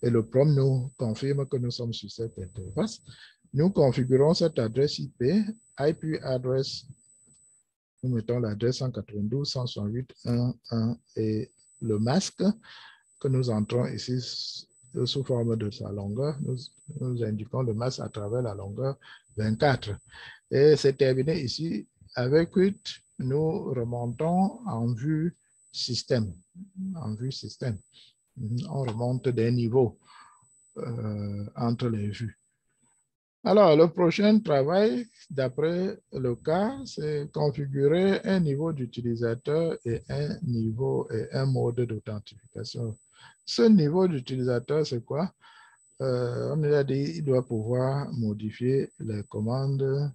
Et le prompt nous confirme que nous sommes sur cette interface. Nous configurons cette adresse IP address. Nous mettons l'adresse 192.168.1.1 et le masque que nous entrons ici sous forme de sa longueur. Nous indiquons le masque à travers la longueur 24. Et c'est terminé ici. Avec 8, nous remontons en vue système. En vue système. On remonte des niveaux entre les vues. Alors, le prochain travail, d'après le cas, c'est configurer un niveau d'utilisateur et un niveau et un mode d'authentification. Ce niveau d'utilisateur, c'est quoi? On a dit qu'il doit pouvoir modifier les commandes,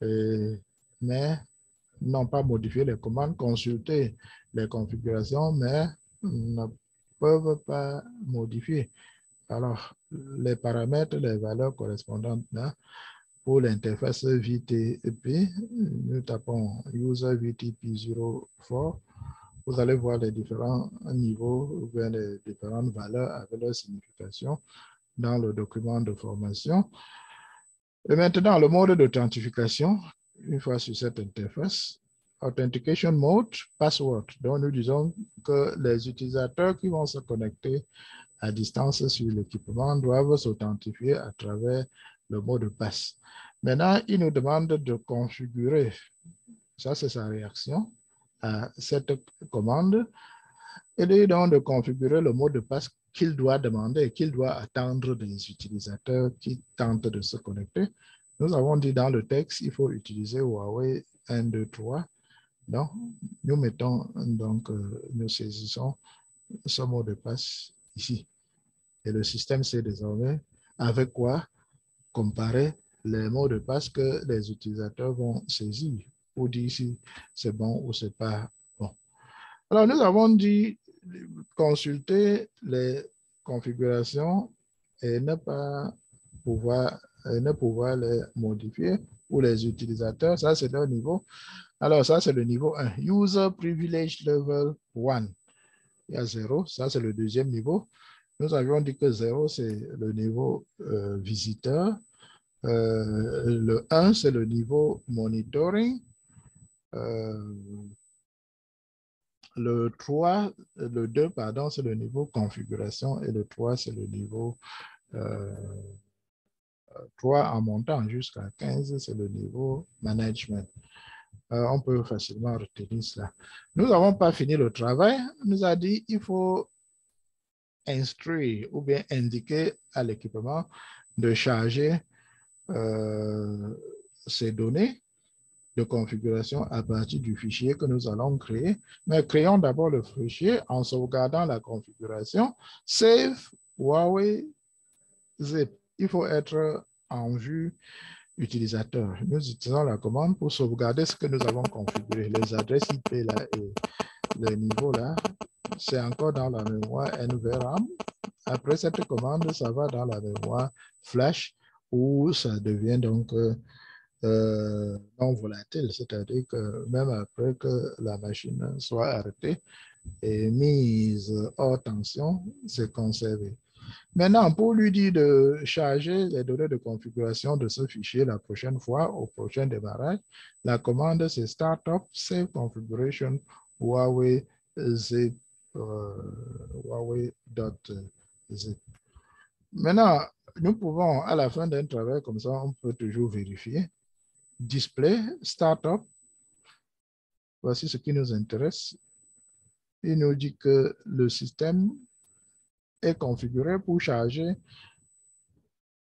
mais non pas modifier les commandes, consulter les configurations, mais ne peuvent pas modifier. Alors, les paramètres, les valeurs correspondantes là, pour l'interface VTP, nous tapons user VTP04. Vous allez voir les différents niveaux ou bien les différentes valeurs avec leur signification dans le document de formation. Et maintenant, le mode d'authentification, une fois sur cette interface, Authentication Mode, Password. Donc, nous disons que les utilisateurs qui vont se connecter à distance sur l'équipement doivent s'authentifier à travers le mot de passe. Maintenant, il nous demande de configurer, ça c'est sa réaction à cette commande, et donc de configurer le mot de passe qu'il doit demander, qu'il doit attendre des utilisateurs qui tentent de se connecter. Nous avons dit dans le texte, il faut utiliser Huawei 1, 2, 3. Donc, nous mettons, donc, nous saisissons ce mot de passe ici. Et le système sait désormais avec quoi comparer les mots de passe que les utilisateurs vont saisir pour dire si c'est bon ou c'est pas bon. Alors, nous avons dit consulter les configurations et ne pouvoir les modifier pour les utilisateurs. Ça, c'est leur niveau. Alors, ça, c'est le niveau 1. User Privilege Level 1. Il y a 0. Ça, c'est le deuxième niveau. Nous avions dit que 0, c'est le niveau visiteur. Le 1, c'est le niveau monitoring. Le 3, le 2, pardon, c'est le niveau configuration. Et le 3, c'est le niveau 3 en montant jusqu'à 15, c'est le niveau management. On peut facilement retenir cela. Nous n'avons pas fini le travail. On nous a dit qu'il faut instruire ou bien indiquer à l'équipement de charger ces données de configuration à partir du fichier que nous allons créer. Mais créons d'abord le fichier en sauvegardant la configuration. Save Huawei Zip. Il faut être en vue utilisateur. Nous utilisons la commande pour sauvegarder ce que nous avons configuré. Les adresses IP là et le niveau là, c'est encore dans la mémoire NVRAM. Après cette commande, ça va dans la mémoire flash où ça devient donc non volatile, c'est-à-dire que même après que la machine soit arrêtée et mise hors tension, c'est conservé. Maintenant, pour lui dire de charger les données de configuration de ce fichier la prochaine fois, au prochain démarrage, la commande c'est startup save configuration Huawei zip Huawei.zip. Maintenant, nous pouvons, à la fin d'un travail comme ça, on peut toujours vérifier. Display, startup, voici ce qui nous intéresse. Il nous dit que le système est configuré pour charger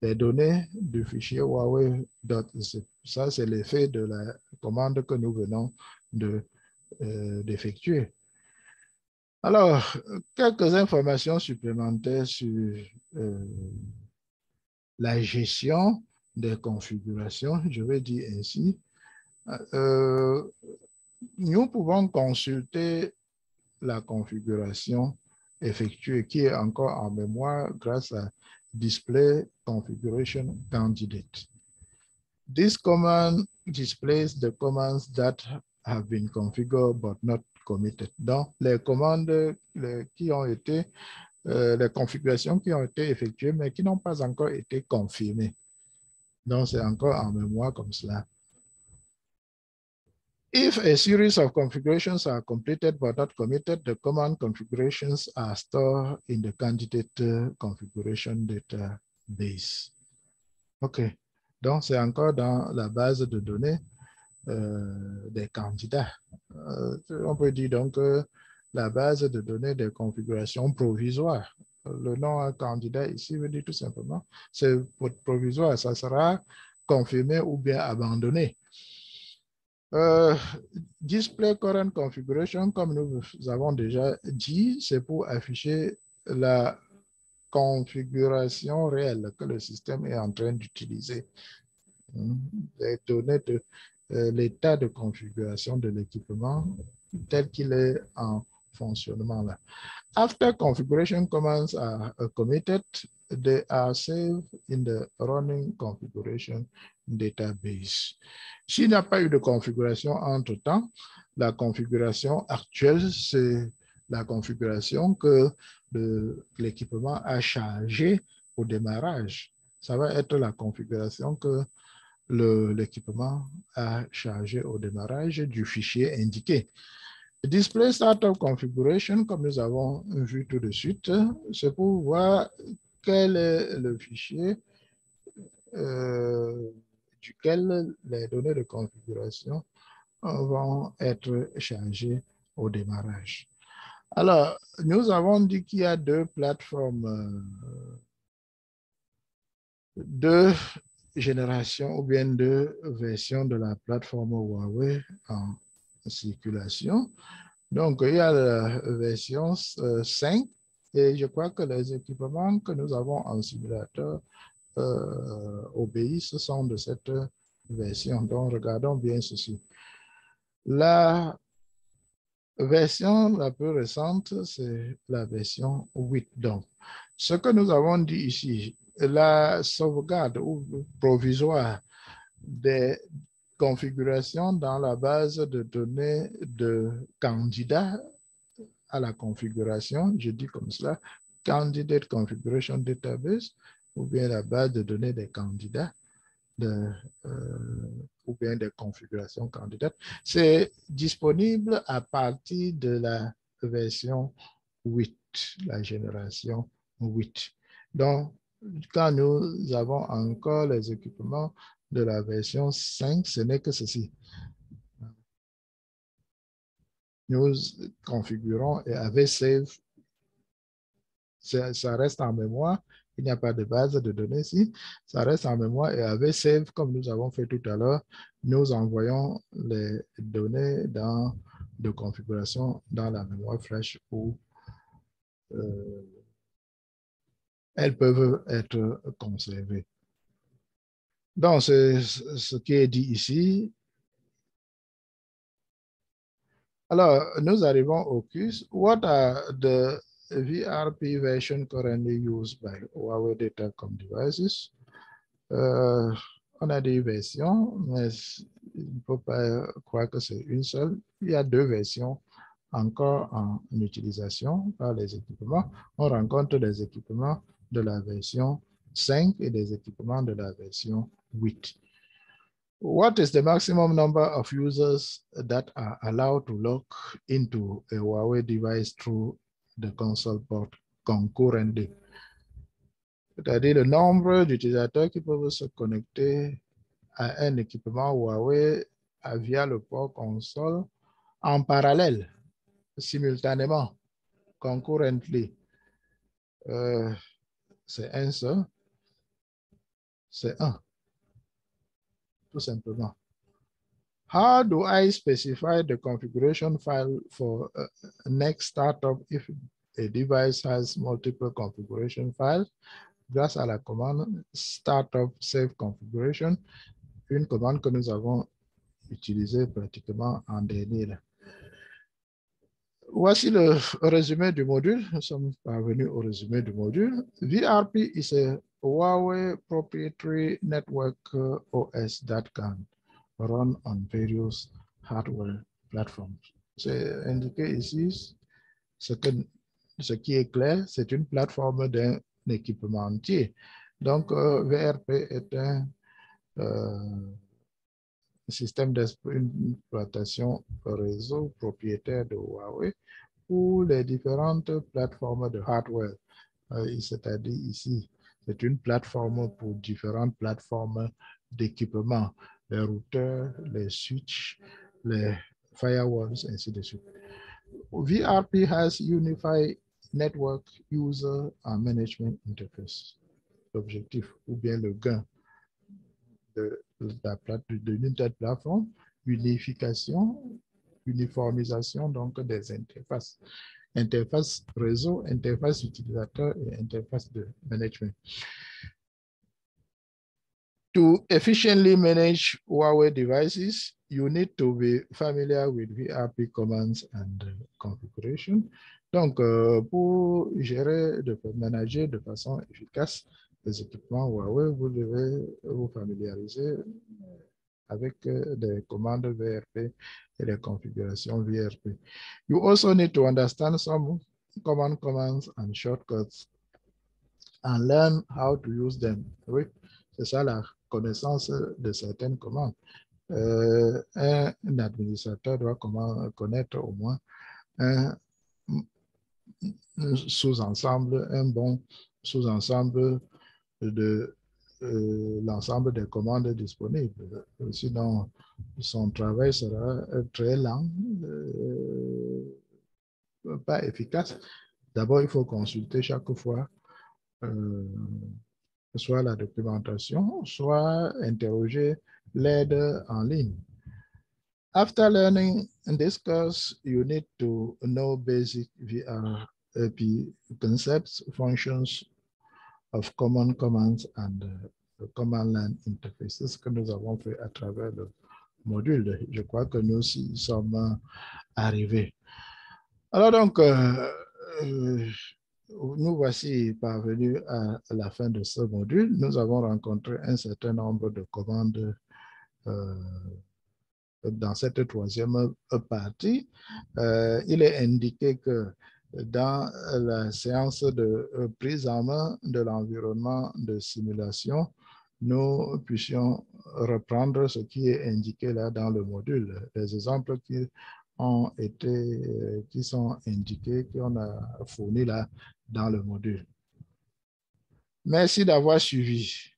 les données du fichier Huawei.zip. Ça, c'est l'effet de la commande que nous venons d'effectuer. Alors, quelques informations supplémentaires sur la gestion des configurations, je vais dire ainsi. Nous pouvons consulter la configuration effectuée qui est encore en mémoire grâce à Display Configuration Candidate. This command displays the commands that have been configured but not committed. Donc, les commandes qui ont été, les configurations qui ont été effectuées mais qui n'ont pas encore été confirmées. Donc, c'est encore en mémoire comme cela. If a series of configurations are completed but not committed, the command configurations are stored in the candidate configuration database. OK. Donc, c'est encore dans la base de données des candidats. On peut dire donc la base de données des configurations provisoires. Le nom candidat ici veut dire tout simplement, c'est provisoire, ça sera confirmé ou bien abandonné. Display current configuration, comme nous avons déjà dit, c'est pour afficher la configuration réelle que le système est en train d'utiliser. Les données de l'état de configuration de l'équipement tel qu'il est en fonctionnement là. After configuration commands are committed, they are saved in the running configuration database. S'il n'y a pas eu de configuration entre-temps, la configuration actuelle, c'est la configuration que l'équipement a chargée au démarrage. Ça va être la configuration que l'équipement a chargé au démarrage du fichier indiqué. Display Startup Configuration, comme nous avons vu tout de suite, c'est pour voir quel est le fichier duquel les données de configuration vont être chargées au démarrage. Alors, nous avons dit qu'il y a deux plateformes, deux générations ou bien deux versions de la plateforme Huawei en circulation. Donc, il y a la version 5 et je crois que les équipements que nous avons en simulateur obéissent sont de cette version. Donc, regardons bien ceci. La version la plus récente, c'est la version 8. Donc, ce que nous avons dit ici, la sauvegarde ou provisoire des configurations dans la base de données de candidats à la configuration, je dis comme cela, Candidate Configuration Database, ou bien la base de données des candidats, ou bien des configurations candidates. C'est disponible à partir de la version 8, la génération 8. Donc, quand nous avons encore les équipements de la version 5, ce n'est que ceci. Nous configurons et avec Save Ça reste en mémoire. Il n'y a pas de base de données ici. Ça reste en mémoire et avec Save, comme nous avons fait tout à l'heure, nous envoyons les données de configuration dans la mémoire flash où elles peuvent être conservées. Donc, c'est ce qui est dit ici. Alors, nous arrivons au quiz. What are the VRP version currently used by Huawei Datacom devices? On a des versions, mais il ne faut pas croire que c'est une seule. Il y a deux versions encore en utilisation par les équipements. On rencontre des équipements de la version 5 et des équipements de la version 8. What is the maximum number of users that are allowed to log into a Huawei device through the console port concurrently? C'est-à-dire le nombre d'utilisateurs qui peuvent se connecter à un équipement Huawei via le port console en parallèle, simultanément, concurrently. C'est un seul, c'est un, tout simplement. How do I specify the configuration file for next startup if a device has multiple configuration files? Grâce à la commande startup save configuration, une commande que nous avons utilisée pratiquement en dernier. Voici le résumé du module. Nous sommes parvenus au résumé du module. VRP is a Huawei proprietary network OS that can run on various hardware platforms. C'est indiqué ici, ce qui est clair, c'est une plateforme d'un équipement entier. Donc, VRP est un système d'exploitation réseau propriétaire de Huawei pour les différentes plateformes de hardware. C'est-à-dire ici, c'est une plateforme pour différentes plateformes d'équipement, les routeurs, les switches, les firewalls, ainsi de suite. VRP has Unified Network User and Management Interface. L'objectif ou bien le gain d'une telle plateforme, uniformisation donc des interfaces. Interface réseau, interface utilisateur et interface de management. To efficiently manage Huawei devices, you need to be familiar with VRP commands and configuration. Donc, pour manager de façon efficace les équipements Huawei, vous devez vous familiariser avec des commandes VRP et les configurations VRP. You also need to understand some common commands and shortcuts and learn how to use them. Oui, c'est ça la connaissance de certaines commandes. Un administrateur doit connaître au moins un sous-ensemble, un bon sous-ensemble de l'ensemble des commandes disponibles. Sinon, son travail sera très lent, pas efficace. D'abord, il faut consulter chaque fois soit la documentation, soit interroger l'aide en ligne. After learning this course, you need to know basic VRP concepts, functions of common commands and command line interfaces que nous avons fait à travers le module. Je crois que nous y sommes arrivés. Alors donc, nous voici parvenus à la fin de ce module. Nous avons rencontré un certain nombre de commandes dans cette troisième partie. Il est indiqué que dans la séance de prise en main de l'environnement de simulation, nous puissions reprendre ce qui est indiqué là dans le module. Les exemples qui sont indiqués, qu'on a fournis là dans le module. Merci d'avoir suivi.